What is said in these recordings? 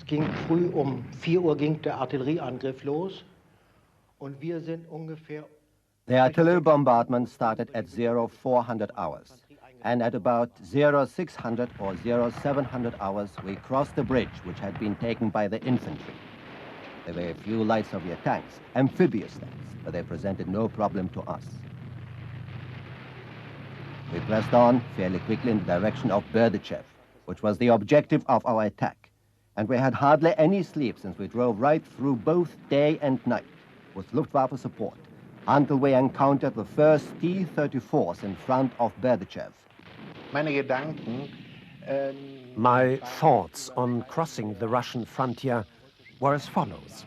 ging früh 4 Uhr ging der Artillerieangriff los und wir sind ungefähr. The artillery bombardment started at 0400 hours, and at about 0600 or 0700 hours we crossed the bridge which had been taken by the infantry. There were a few light Soviet tanks, amphibious tanks, but they presented no problem to us. We pressed on fairly quickly in the direction of Berdichev, which was the objective of our attack, and we had hardly any sleep since we drove right through both day and night with Luftwaffe support, until we encountered the first T-34s in front of Berdichev. My thoughts on crossing the Russian frontier were as follows.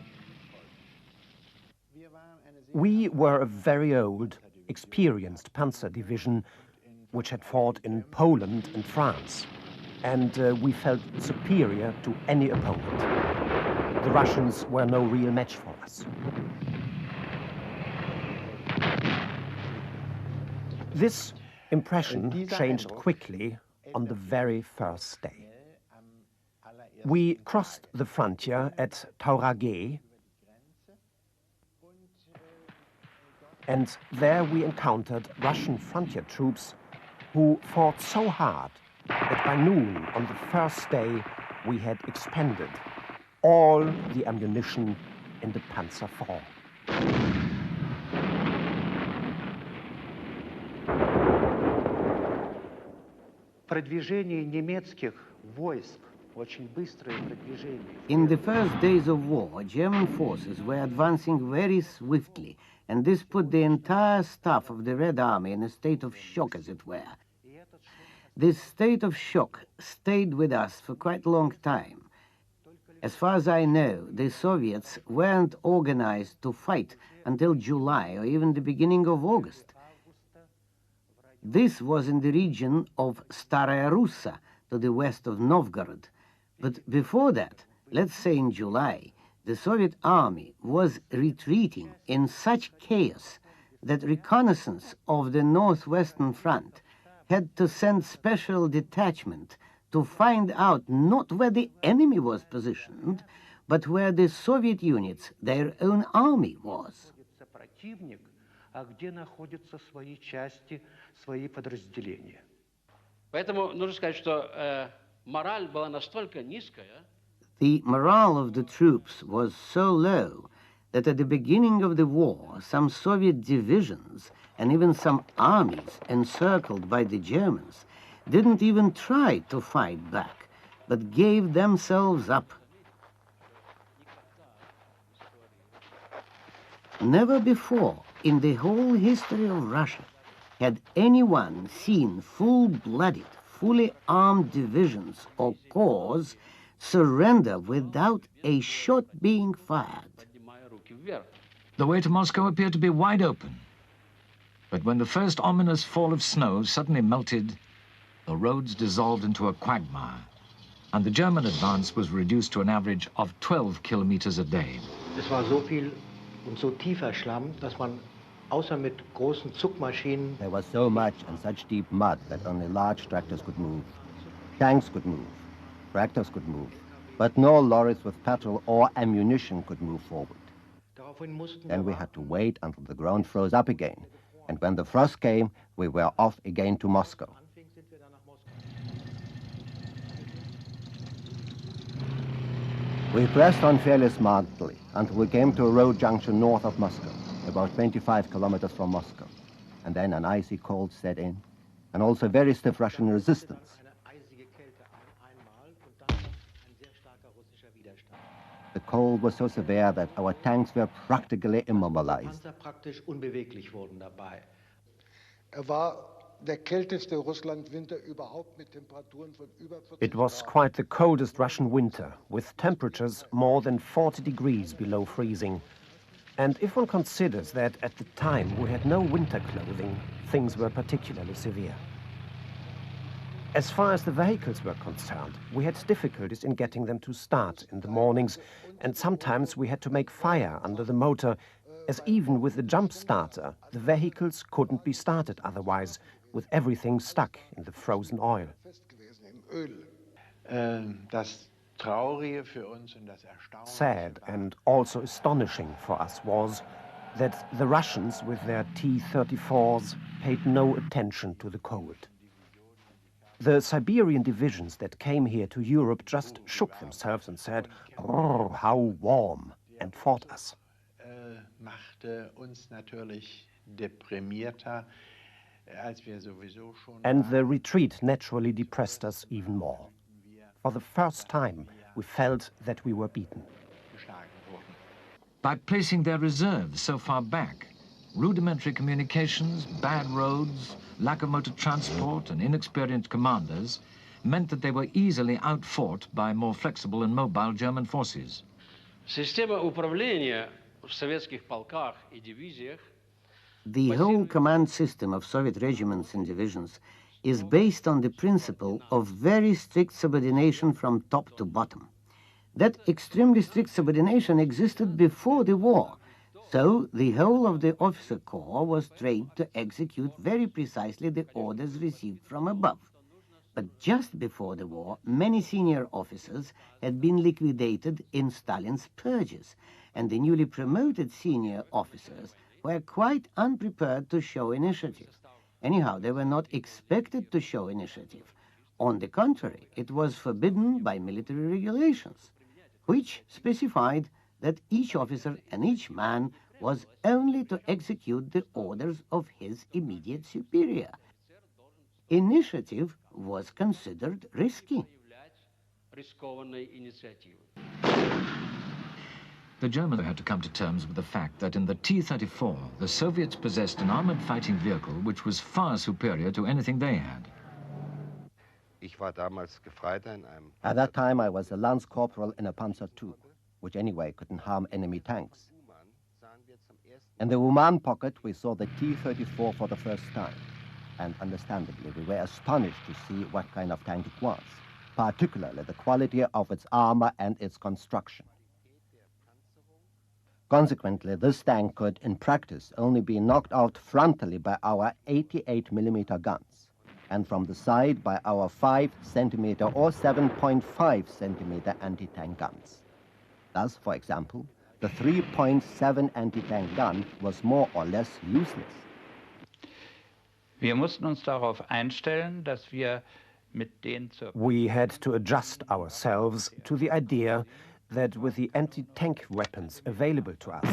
We were a very old, experienced panzer division which had fought in Poland and France, and we felt superior to any opponent. The Russians were no real match for us. This impression changed quickly on the very first day. We crossed the frontier at Tauraghe, and there we encountered Russian frontier troops who fought so hard that by noon on the first day we had expended all the ammunition in the Panzer IV. In the first days of war, German forces were advancing very swiftly, and this put the entire staff of the Red Army in a state of shock, as it were. This state of shock stayed with us for quite a long time. As far as I know, the Soviets weren't organized to fight until July or even the beginning of August. This was in the region of Staraya Russa, to the west of Novgorod. But before that, let's say in July, the Soviet army was retreating in such chaos that reconnaissance of the northwestern front had to send special detachment to find out not where the enemy was positioned, but where the Soviet units, their own army, was. Поэтому нужно сказать, что мораль была настолько низкая. The morale of the troops was so low that at the beginning of the war, some Soviet divisions and even some armies encircled by the Germans didn't even try to fight back, but gave themselves up. Never before in the whole history of Russia had anyone seen full-blooded, fully armed divisions or corps surrender without a shot being fired. The way to Moscow appeared to be wide open. But when the first ominous fall of snow suddenly melted, the roads dissolved into a quagmire, and the German advance was reduced to an average of 12 kilometers a day. Es war so viel und so tiefer Schlamm, dass man außer mit großen Zugmaschinen. There was so much and such deep mud that only large tractors could move. Tanks could move, tractors could move, but no lorries with petrol or ammunition could move forward. Then we had to wait until the ground froze up again, and when the frost came, we were off again to Moscow. We pressed on fairly smartly until we came to a road junction north of Moscow, about 25 kilometers from Moscow. And then an icy cold set in, and also very stiff Russian resistance. The cold was so severe that our tanks were practically immobilized. It was quite the coldest Russian winter, with temperatures more than 40 degrees below freezing. And if one considers that at the time we had no winter clothing, things were particularly severe. As far as the vehicles were concerned, we had difficulties in getting them to start in the mornings, and sometimes we had to make fire under the motor, as even with the jump starter, the vehicles couldn't be started otherwise, with everything stuck in the frozen oil. Sad and also astonishing for us was that the Russians with their T-34s paid no attention to the cold. The Siberian divisions that came here to Europe just shook themselves and said, "Oh, how warm," and fought us. And the retreat naturally depressed us even more. For the first time, we felt that we were beaten. By placing their reserves so far back, rudimentary communications, bad roads, lack of motor transport and inexperienced commanders meant that they were easily outfought by more flexible and mobile German forces. The whole command system of Soviet regiments and divisions is based on the principle of very strict subordination from top to bottom. That extremely strict subordination existed before the war, so the whole of the officer corps was trained to execute very precisely the orders received from above. But just before the war, many senior officers had been liquidated in Stalin's purges, and the newly promoted senior officers were quite unprepared to show initiative. Anyhow, they were not expected to show initiative. On the contrary, it was forbidden by military regulations, which specified that each officer and each man was only to execute the orders of his immediate superior. Initiative was considered risky. The Germans had to come to terms with the fact that in the T-34, the Soviets possessed an armored fighting vehicle which was far superior to anything they had. At that time, I was a lance corporal in a Panzer II, which anyway couldn't harm enemy tanks. In the Uman pocket, we saw the T-34 for the first time. And understandably, we were astonished to see what kind of tank it was, particularly the quality of its armor and its construction. Consequently, this tank could, in practice, only be knocked out frontally by our 88mm guns, and from the side by our 5cm or 7.5cm anti-tank guns. Thus, for example, the 3.7 anti-tank gun was more or less useless. Wir mussten uns darauf einstellen, dass wir mit den We had to adjust ourselves to the idea that with the anti-tank weapons available to us,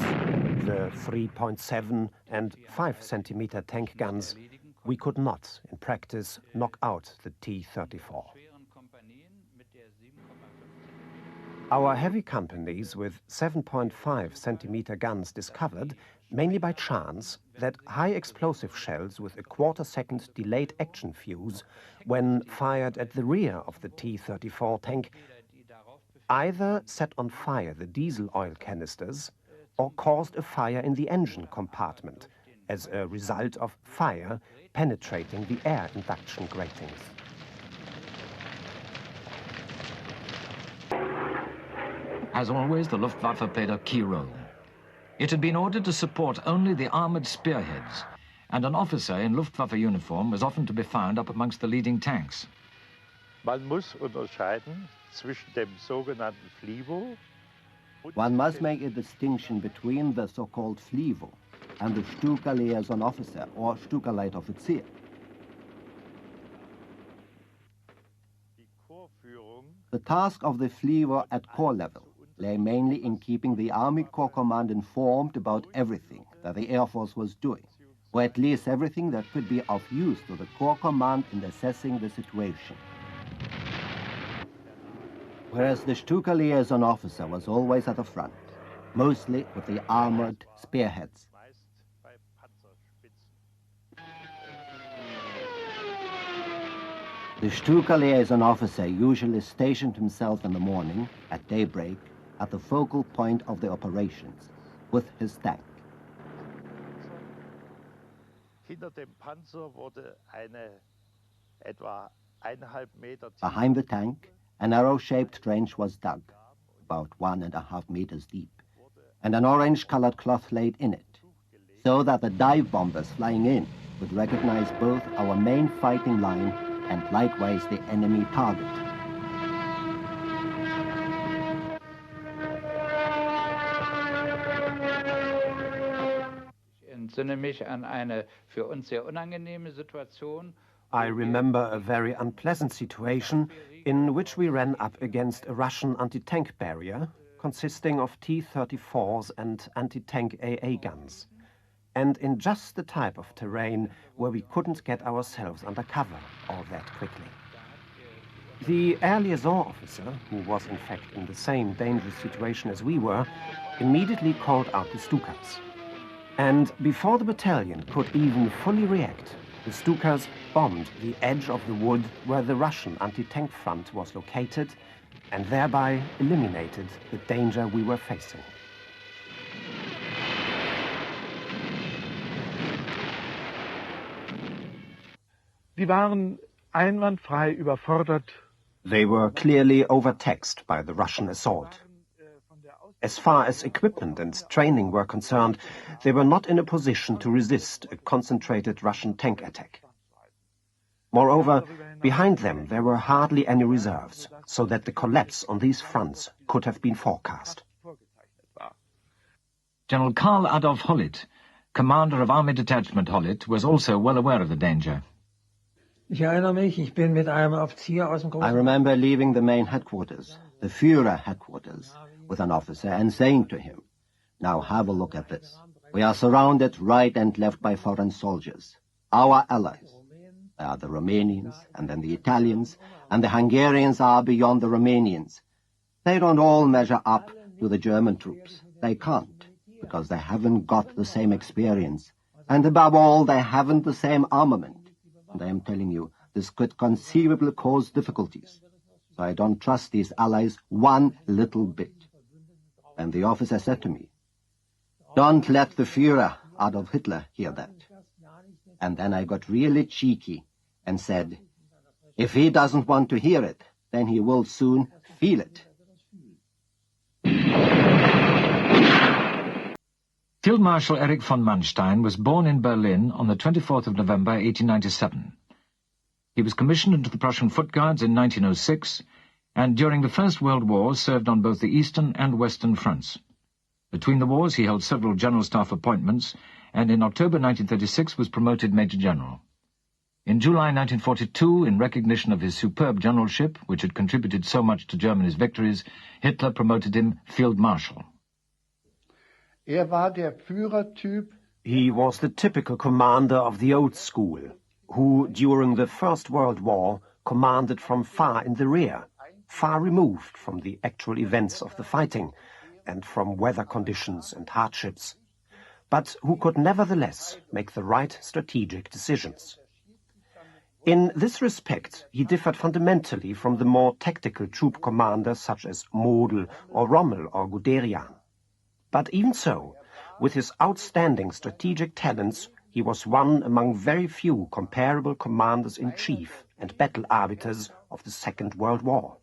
the 3.7 and 5cm tank guns, we could not, in practice, knock out the T-34. Our heavy companies with 7.5cm guns discovered, mainly by chance, that high explosive shells with a quarter-second delayed action fuse, when fired at the rear of the T-34 tank, either set on fire the diesel oil canisters or caused a fire in the engine compartment as a result of fire penetrating the air induction gratings. As always, the Luftwaffe played a key role. It had been ordered to support only the armored spearheads, and an officer in Luftwaffe uniform was often to be found up amongst the leading tanks. Man muss unterscheiden zwischen dem sogenannten Flivo. One must make a distinction between the so-called Flivo and the Stuka liaison officer or Stuka Leitoffizier. The task of the Flivo at corps level lay mainly in keeping the Army Corps Command informed about everything that the Air Force was doing, or at least everything that could be of use to the Corps Command in assessing the situation. Whereas the Stuka liaison officer was always at the front, mostly with the armored spearheads. The Stuka liaison officer usually stationed himself in the morning, at daybreak, at the focal point of the operations, with his tank. Hinter dem Panzer wurde eine etwa 1,5 Meter tiefe Behind the tank, an arrow-shaped trench was dug, about 1.5 meters deep, and an orange-colored cloth laid in it, so that the dive bombers flying in would recognize both our main fighting line and likewise the enemy target. entsinne mich an eine für uns sehr unangenehme Situation. I remember a very unpleasant situation in which we ran up against a Russian anti-tank barrier consisting of T-34s and anti-tank AA guns, and in just the type of terrain where we couldn't get ourselves under cover all that quickly. The air liaison officer, who was in fact in the same dangerous situation as we were, immediately called out the Stukas. And before the battalion could even fully react, the Stukas bombed the edge of the wood where the Russian anti-tank front was located and thereby eliminated the danger we were facing. Die waren einwandfrei überfordert. They were clearly overtaxed by the Russian assault. As far as equipment and training were concerned, they were not in a position to resist a concentrated Russian tank attack. Moreover, behind them there were hardly any reserves, so that the collapse on these fronts could have been forecast. General Karl Adolf Hollit, commander of Army Detachment Hollit, was also well aware of the danger. I remember leaving the main headquarters, the Führer headquarters, with an officer and saying to him, "Now have a look at this. We are surrounded right and left by foreign soldiers, our allies. They are the Romanians, and then the Italians, and the Hungarians are beyond the Romanians. They don't all measure up to the German troops. They can't, because they haven't got the same experience, and above all, they haven't the same armament. And I am telling you, this could conceivably cause difficulties. So I don't trust these allies one little bit." And the officer said to me, "Don't let the Führer, Adolf Hitler, hear that." And then I got really cheeky and said, "If he doesn't want to hear it, then he will soon feel it." Field Marshal Erich von Manstein was born in Berlin on the 24th of November 1897. He was commissioned into the Prussian Foot Guards in 1906, and during the First World War served on both the Eastern and Western fronts. Between the wars he held several General Staff appointments, and in October 1936 was promoted Major General. In July 1942, in recognition of his superb generalship, which had contributed so much to Germany's victories, Hitler promoted him Field Marshal. He was the typical commander of the old school, who, during the First World War, commanded from far in the rear, far removed from the actual events of the fighting, and from weather conditions and hardships, but who could nevertheless make the right strategic decisions. In this respect, he differed fundamentally from the more tactical troop commanders such as Model or Rommel or Guderian. But even so, with his outstanding strategic talents, he was one among very few comparable commanders-in-chief and battle arbiters of the Second World War.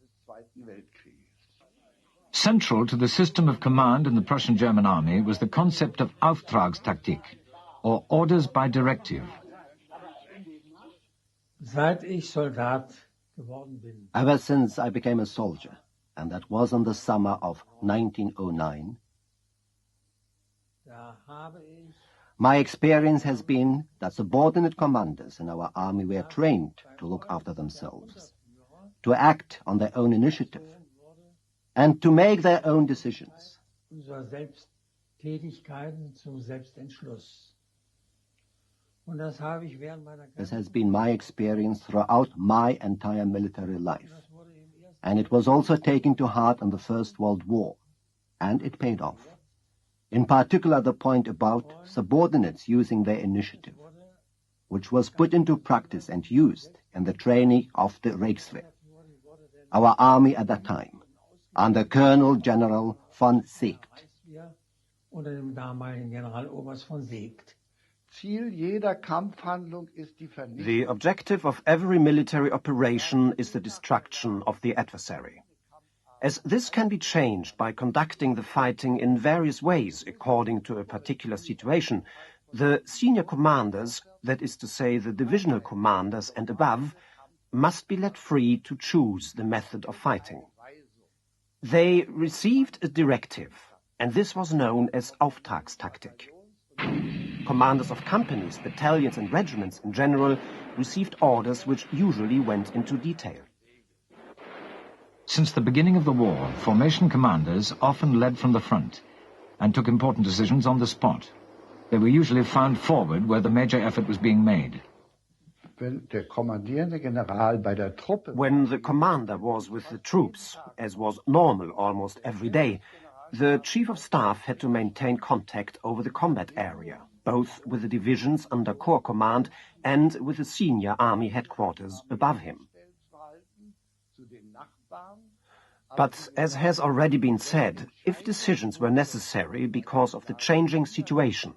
Central to the system of command in the Prussian-German army was the concept of Auftragstaktik, or orders by directive. Ever since I became a soldier, and that was in the summer of 1909, my experience has been that subordinate commanders in our army were trained to look after themselves, to act on their own initiative, and to make their own decisions. This has been my experience throughout my entire military life, and it was also taken to heart in the First World War, and it paid off. In particular, the point about subordinates using their initiative, which was put into practice and used in the training of the Reichswehr. Our army at that time, under Colonel General von Seeckt. The objective of every military operation is the destruction of the adversary. As this can be changed by conducting the fighting in various ways according to a particular situation, the senior commanders, that is to say the divisional commanders and above, must be let free to choose the method of fighting. They received a directive, and this was known as Auftragstaktik. commanders of companies, battalions and regiments in general received orders which usually went into detail. Since the beginning of the war, formation commanders often led from the front and took important decisions on the spot. They were usually found forward where the major effort was being made. When the commander was with the troops, as was normal almost every day, the Chief of Staff had to maintain contact over the combat area, both with the divisions under Corps command and with the senior army headquarters above him. But, as has already been said, if decisions were necessary because of the changing situation,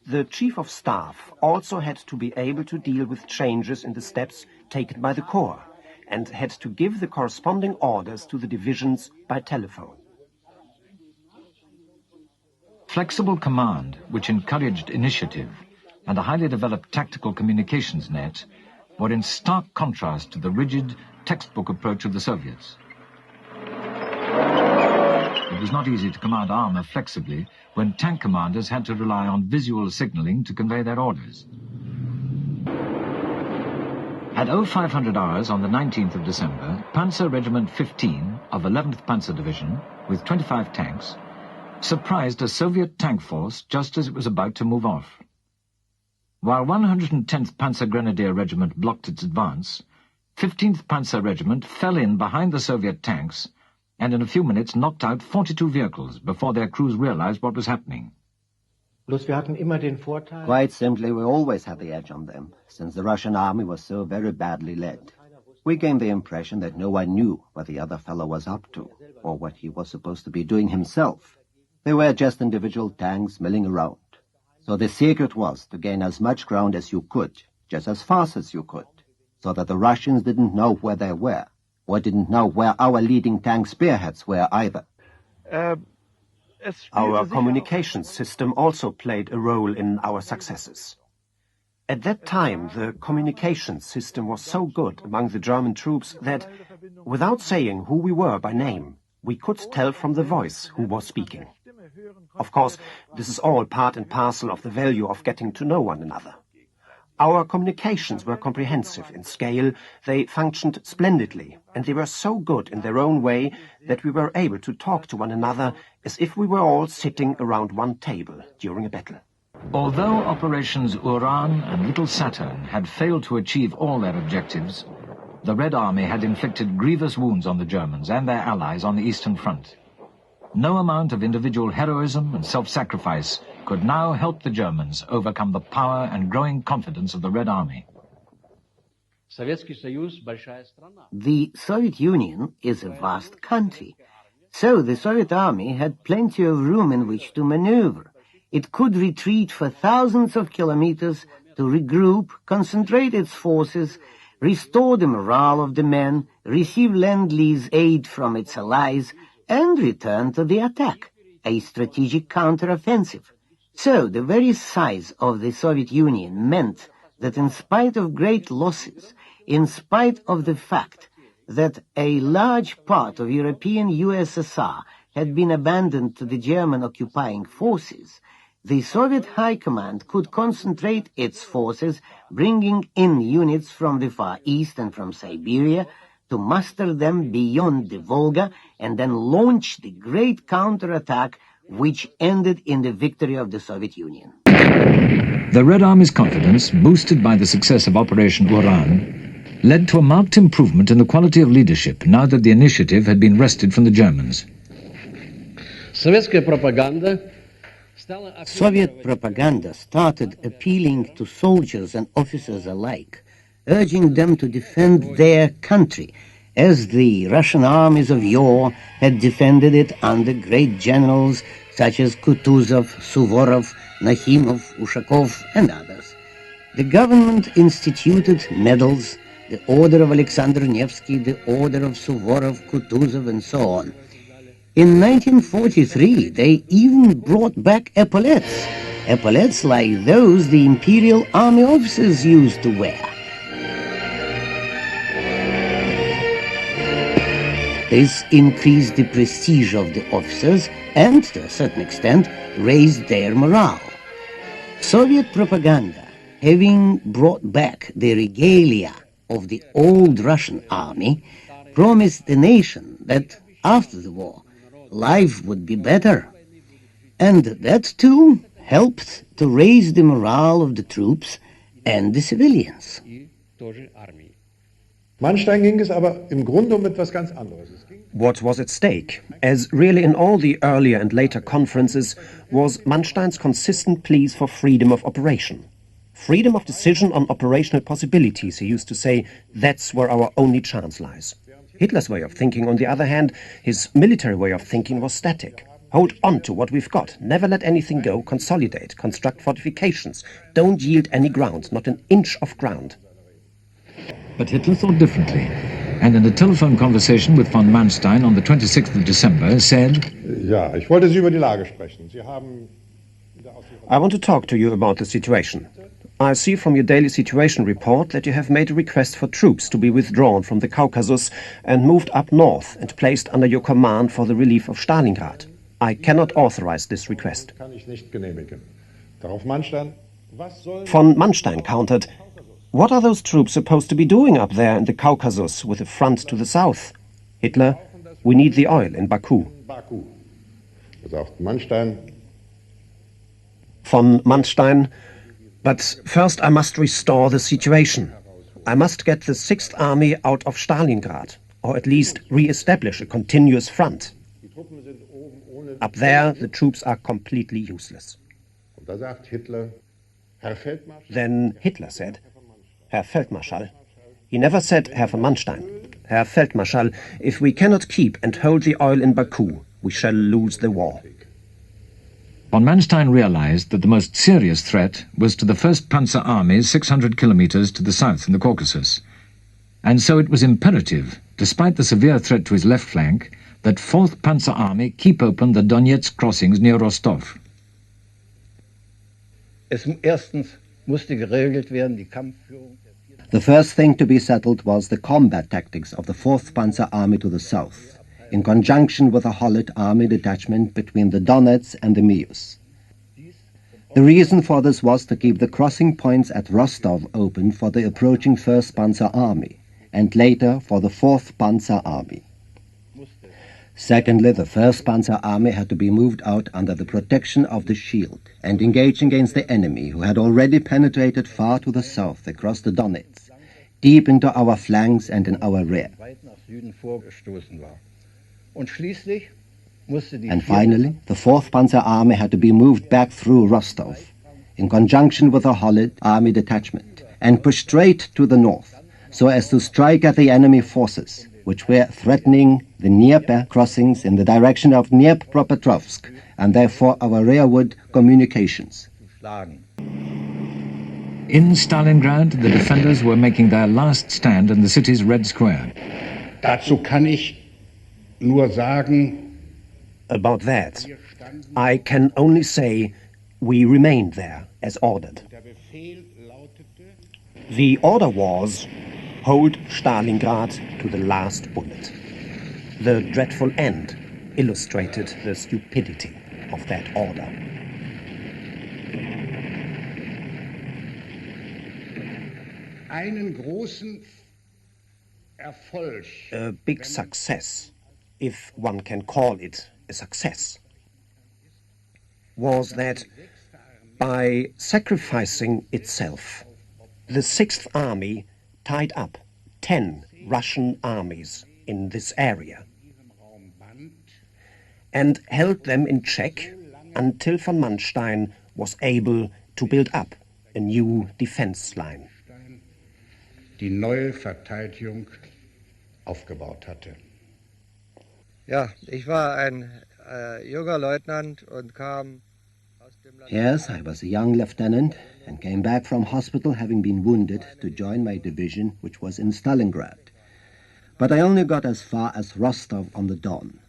the Chief of Staff also had to be able to deal with changes in the steps taken by the Corps, and had to give the corresponding orders to the divisions by telephone. Flexible command, which encouraged initiative, and a highly developed tactical communications net were in stark contrast to the rigid, textbook approach of the Soviets. It was not easy to command armor flexibly when tank commanders had to rely on visual signaling to convey their orders. At 0500 hours on the 19th of December, Panzer Regiment 15 of 11th Panzer Division, with 25 tanks, surprised a Soviet tank force just as it was about to move off. While 110th Panzer Grenadier Regiment blocked its advance, 15th Panzer Regiment fell in behind the Soviet tanks and in a few minutes knocked out 42 vehicles before their crews realized what was happening. Quite simply, we always had the edge on them, since the Russian army was so very badly led. We gained the impression that no one knew what the other fellow was up to, or what he was supposed to be doing himself. They were just individual tanks milling around. So the secret was to gain as much ground as you could, just as fast as you could, so that the Russians didn't know where they were, or didn't know where our leading tank spearheads were either. Our communications system also played a role in our successes. At that time, the communications system was so good among the German troops that, without saying who we were by name, we could tell from the voice who was speaking. Of course, this is all part and parcel of the value of getting to know one another. Our communications were comprehensive in scale, they functioned splendidly, and they were so good in their own way that we were able to talk to one another as if we were all sitting around one table during a battle. Although Operations Uran and Little Saturn had failed to achieve all their objectives, the Red Army had inflicted grievous wounds on the Germans and their allies on the Eastern Front. No amount of individual heroism and self-sacrifice could now help the Germans overcome the power and growing confidence of the Red Army. The Soviet Union is a vast country, so the Soviet Army had plenty of room in which to maneuver. It could retreat for thousands of kilometers to regroup, concentrate its forces, restore the morale of the men, receive Lend-Lease aid from its allies, and return to the attack, a strategic counteroffensive. So the very size of the Soviet Union meant that in spite of great losses, in spite of the fact that a large part of European USSR had been abandoned to the German occupying forces, the Soviet High Command could concentrate its forces, bringing in units from the Far East and from Siberia, to muster them beyond the Volga and then launch the great counterattack which ended in the victory of the Soviet Union. The Red Army's confidence, boosted by the success of Operation Uran, led to a marked improvement in the quality of leadership now that the initiative had been wrested from the Germans. Soviet propaganda started appealing to soldiers and officers alike, urging them to defend their country, as the Russian armies of yore had defended it under great generals such as Kutuzov, Suvorov, Nakhimov, Ushakov, and others. The government instituted medals, the Order of Alexander Nevsky, the Order of Suvorov, Kutuzov, and so on. In 1943, they even brought back epaulets like those the Imperial Army officers used to wear. This increased the prestige of the officers and, to a certain extent, raised their morale. Soviet propaganda, having brought back the regalia of the old Russian army, promised the nation that after the war, life would be better. And that too helped to raise the morale of the troops and the civilians. Manstein ging es aber im Grunde um etwas ganz anderes. What was at stake, as really in all the earlier and later conferences, was Manstein's consistent pleas for freedom of operation. Freedom of decision on operational possibilities, he used to say, that's where our only chance lies. Hitler's way of thinking, on the other hand, his military way of thinking was static. Hold on to what we've got, never let anything go, consolidate, construct fortifications, don't yield any ground, not an inch of ground. But Hitler thought differently, and in a telephone conversation with von Manstein on the 26th of December said, Ja, ich wollte Sie über die Lage sprechen. Sie haben... I want to talk to you about the situation. I see from your daily situation report that you have made a request for troops to be withdrawn from the Caucasus and moved up north and placed under your command for the relief of Stalingrad. I cannot authorize this request. Kann ich nicht genehmigen. Darauf Manstein, was soll... Von Manstein countered, what are those troops supposed to be doing up there in the Caucasus with a front to the south? Hitler, we need the oil in Baku. Baku. Sagt Manstein. Von Manstein, but first I must restore the situation. I must get the 6th Army out of Stalingrad, or at least re-establish a continuous front. Up there, the troops are completely useless. Und da sagt Hitler, Herr Feldmarschall. Then Hitler said, Herr Feldmarschall. He never said Herr von Manstein. Herr Feldmarschall, if we cannot keep and hold the oil in Baku, we shall lose the war. Von Manstein realized that the most serious threat was to the 1st Panzer Army 600 kilometers to the south in the Caucasus. And so it was imperative, despite the severe threat to his left flank, that 4th Panzer Army keep open the Donetsk crossings near Rostov. The first thing to be settled was the combat tactics of the 4th Panzer Army to the south, in conjunction with a Holland army detachment between the Donets and the Mius. The reason for this was to keep the crossing points at Rostov open for the approaching 1st Panzer Army, and later for the 4th Panzer Army. Secondly, the 1st Panzer Army had to be moved out under the protection of the shield and engage against the enemy, who had already penetrated far to the south across the Donets, deep into our flanks and in our rear. And finally, the 4th Panzer Army had to be moved back through Rostov, in conjunction with a Holland army detachment, and pushed straight to the north, so as to strike at the enemy forces, which were threatening the Dnieper crossings in the direction of Dnipropetrovsk, and therefore our rearward communications. In Stalingrad, the defenders were making their last stand in the city's Red Square. Dazu kann ich nur sagen, about that, I can only say we remained there as ordered. The order was, hold Stalingrad to the last bullet. The dreadful end illustrated the stupidity of that order. einen großen Erfolg. A big success, if one can call it a success, was that by sacrificing itself, the 6th Army tied up 10 Russian armies in this area and held them in check until von Manstein was able to build up a new defense line. Die neue Verteidigung aufgebaut hatte. Ja, ich war ein junger Leutnant und kam aus dem Land. Yes, I was a young lieutenant and came back from hospital having been wounded to join my division, which was in Stalingrad. But I only got as far as Rostov on the Don.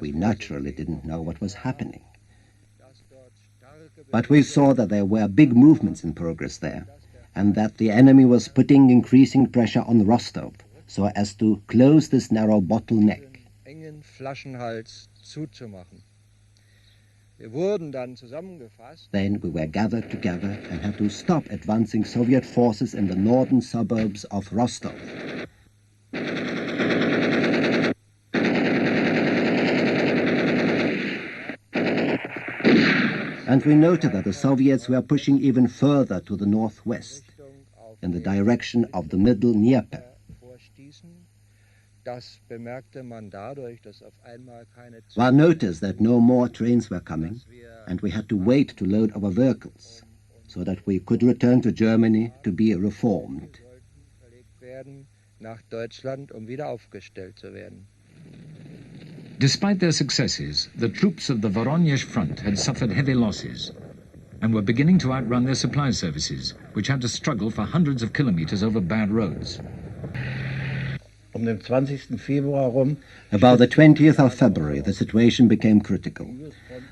We naturally didn't know what was happening. But we saw that there were big movements in progress there, and that the enemy was putting increasing pressure on Rostov, so as to close this narrow bottleneck. Engen Flaschenhals zuzumachen. Then we were gathered together and had to stop advancing Soviet forces in the northern suburbs of Rostov. And we noted that the Soviets were pushing even further to the northwest, in the direction of the middle Dnieper. One noticed that no more trains were coming, and we had to wait to load our vehicles, so that we could return to Germany to be reformed. Despite their successes, the troops of the Voronezh front had suffered heavy losses and were beginning to outrun their supply services, which had to struggle for hundreds of kilometers over bad roads. About the 20th of February, the situation became critical.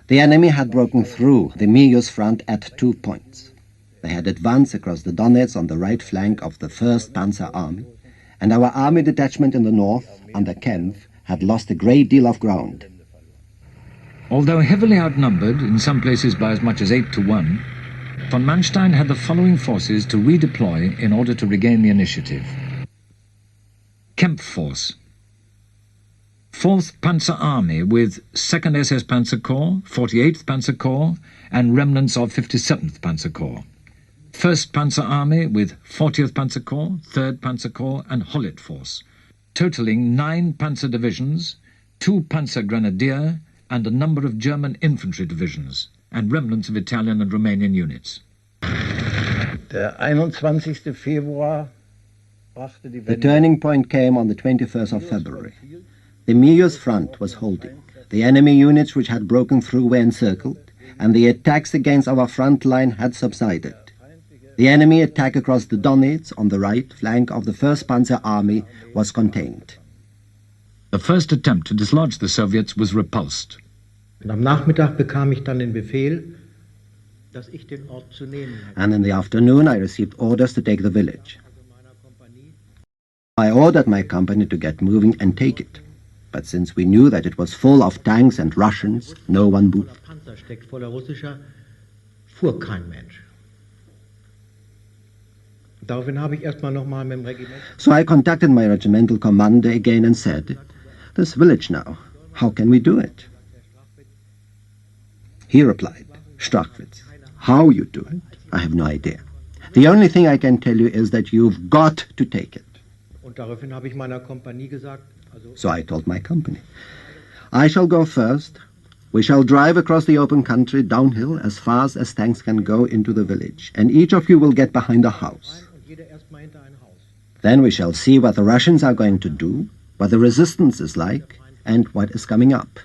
The enemy had broken through the Mius front at 2 points. They had advanced across the Donets on the right flank of the 1st Panzer Army, and our army detachment in the north, under Kempf, had lost a great deal of ground. Although heavily outnumbered, in some places by as much as 8 to 1, von Manstein had the following forces to redeploy in order to regain the initiative. Kempf Force, 4th Panzer Army with 2nd SS Panzer Corps, 48th Panzer Corps and remnants of 57th Panzer Corps. 1st Panzer Army with 40th Panzer Corps, 3rd Panzer Corps and Hollet Force, totaling 9 Panzer divisions, 2 Panzer Grenadier and a number of German infantry divisions and remnants of Italian and Romanian units. The turning point came on the 21st of February. The Mius front was holding. The enemy units which had broken through were encircled, and the attacks against our front line had subsided. The enemy attack across the Donets on the right flank of the 1st Panzer Army was contained. The first attempt to dislodge the Soviets was repulsed. Und am Nachmittag bekam ich dann den Befehl, dass ich den Ort zu nehmen hatte. And in the afternoon I received orders to take the village. I ordered my company to get moving and take it. But since we knew that it was full of tanks and Russians, no one moved. Panzer steckt voller Russischer, fuhr kein Mensch. Daraufhin habe ich erstmal nochmal mit dem Regiment. So I contacted my regimental commander again and said, "This village now, how can we do it?" He replied, "Strachwitz, how you do it, I have no idea. The only thing I can tell you is that you've got to take it." Und daraufhin habe ich meiner Kompanie gesagt, So I told my company, "I shall go first. We shall drive across the open country downhill as fast as tanks can go into the village, and each of you will get behind a house. Then we shall see what the Russians are going to do, what the resistance is like, and what is coming up."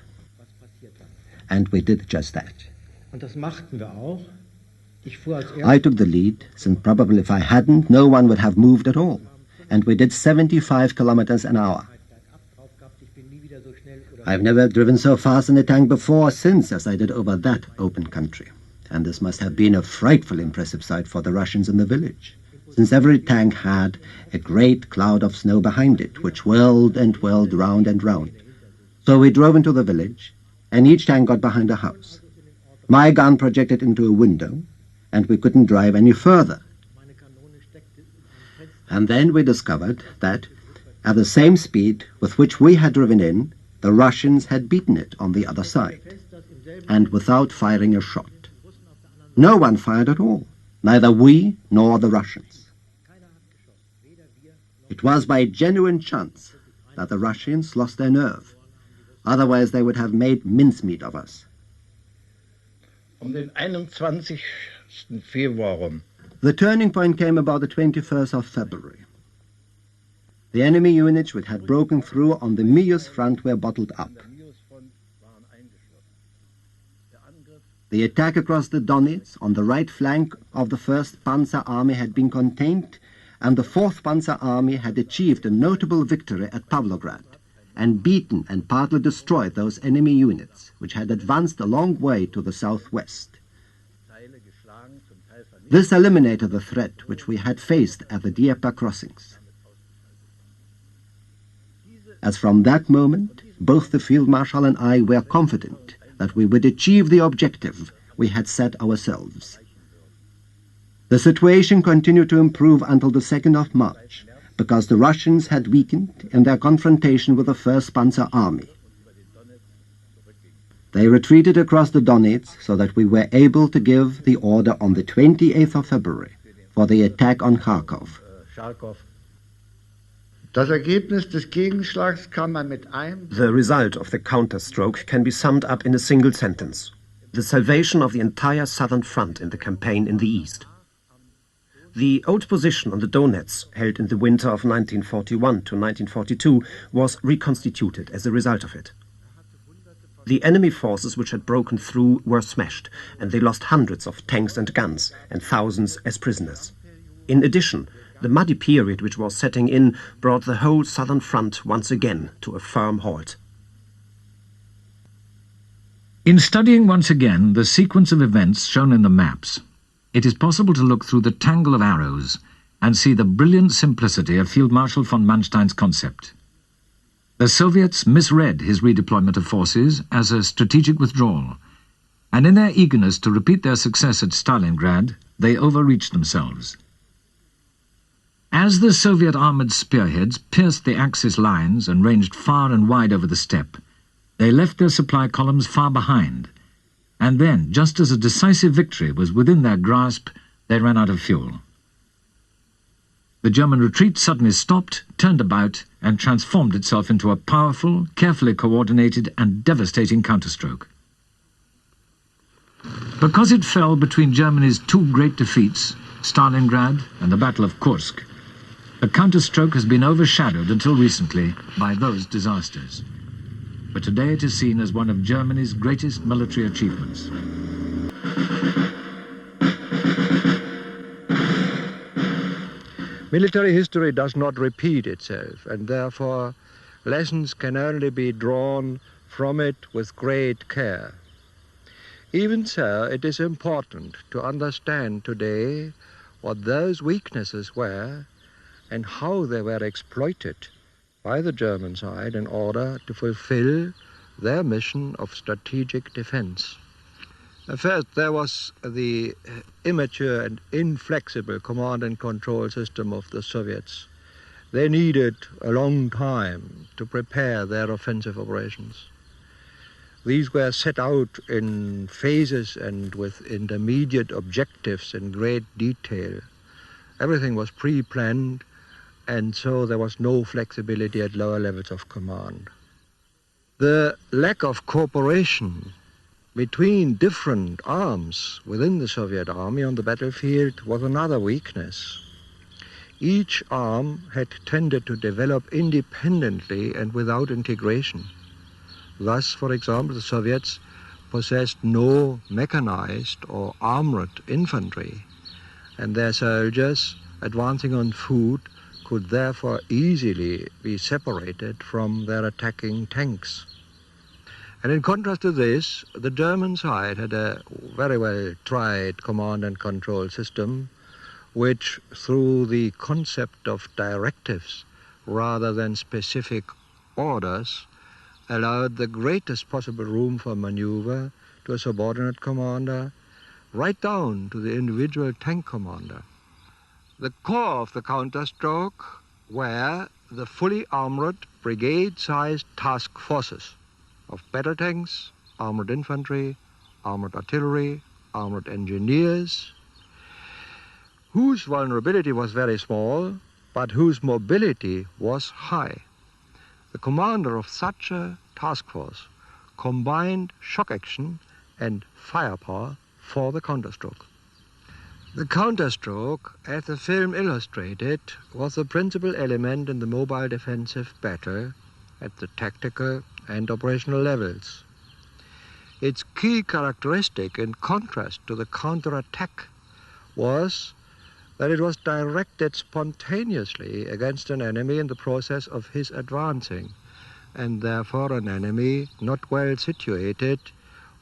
And we did just that. und das machten wir auch. Ich fuhr als I took the lead, since probably if I hadn't, no one would have moved at all. And we did 75 kilometers an hour. I've never driven so fast in a tank before or since as I did over that open country. And this must have been a frightfully impressive sight for the Russians in the village, since every tank had a great cloud of snow behind it, which whirled and whirled round and round. So we drove into the village, and each tank got behind a house. My gun projected into a window, and we couldn't drive any further. And then we discovered that, at the same speed with which we had driven in, the Russians had beaten it on the other side, and without firing a shot. No one fired at all, neither we nor the Russians. It was by genuine chance that the Russians lost their nerve. Otherwise they would have made mincemeat of us. Den 21. Februar. The turning point came about the 21st of February. The enemy units which had broken through on the Mius front were bottled up. The attack across the Donets on the right flank of the 1st Panzer Army had been contained, and the 4th Panzer Army had achieved a notable victory at Pavlograd and beaten and partly destroyed those enemy units which had advanced a long way to the southwest. This eliminated the threat which we had faced at the Dnieper crossings. As from that moment, both the Field Marshal and I were confident that we would achieve the objective we had set ourselves. The situation continued to improve until the 2nd of March, because the Russians had weakened in their confrontation with the 1st Panzer Army. They retreated across the Donets so that we were able to give the order on the 28th of February for the attack on Kharkov. Das Ergebnis des Gegenschlags kann man mit einem... The result of the counterstroke can be summed up in a single sentence: the salvation of the entire southern front in the campaign in the east. The old position on the Donets, held in the winter of 1941 to 1942, was reconstituted as a result of it. The enemy forces which had broken through were smashed, and they lost hundreds of tanks and guns, and thousands as prisoners. In addition, the muddy period which was setting in brought the whole southern front once again to a firm halt. In studying once again the sequence of events shown in the maps, it is possible to look through the tangle of arrows and see the brilliant simplicity of Field Marshal von Manstein's concept. The Soviets misread his redeployment of forces as a strategic withdrawal, and in their eagerness to repeat their success at Stalingrad, they overreached themselves. As the Soviet armoured spearheads pierced the Axis lines and ranged far and wide over the steppe, they left their supply columns far behind, and then, just as a decisive victory was within their grasp, they ran out of fuel. The German retreat suddenly stopped, turned about, and transformed itself into a powerful, carefully coordinated and devastating counterstroke. Because it fell between Germany's two great defeats, Stalingrad and the Battle of Kursk, the counterstroke has been overshadowed until recently by those disasters. But today it is seen as one of Germany's greatest military achievements. Military history does not repeat itself, and therefore lessons can only be drawn from it with great care. Even so, it is important to understand today what those weaknesses were and how they were exploited by the German side in order to fulfill their mission of strategic defense. First, there was the immature and inflexible command and control system of the Soviets. They needed a long time to prepare their offensive operations. These were set out in phases and with intermediate objectives in great detail. Everything was pre-planned, and so there was no flexibility at lower levels of command. The lack of cooperation between different arms within the Soviet army on the battlefield was another weakness. Each arm had tended to develop independently and without integration. Thus, for example, the Soviets possessed no mechanized or armored infantry, and their soldiers advancing on foot could therefore easily be separated from their attacking tanks. And in contrast to this, the German side had a very well tried command and control system, which through the concept of directives rather than specific orders allowed the greatest possible room for maneuver to a subordinate commander, right down to the individual tank commander. The core of the counterstroke were the fully armored brigade-sized task forces of battle tanks, armored infantry, armored artillery, armored engineers, whose vulnerability was very small, but whose mobility was high. The commander of such a task force combined shock action and firepower for the counterstroke. The counterstroke, as the film illustrated, was the principal element in the mobile defensive battle at the tactical and operational levels. Its key characteristic, in contrast to the counterattack, was that it was directed spontaneously against an enemy in the process of his advancing, and therefore an enemy not well situated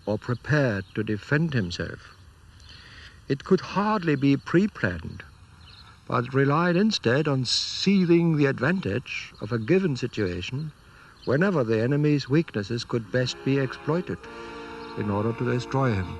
or prepared to defend himself. It could hardly be pre-planned, but relied instead on seizing the advantage of a given situation whenever the enemy's weaknesses could best be exploited. in order to destroy him.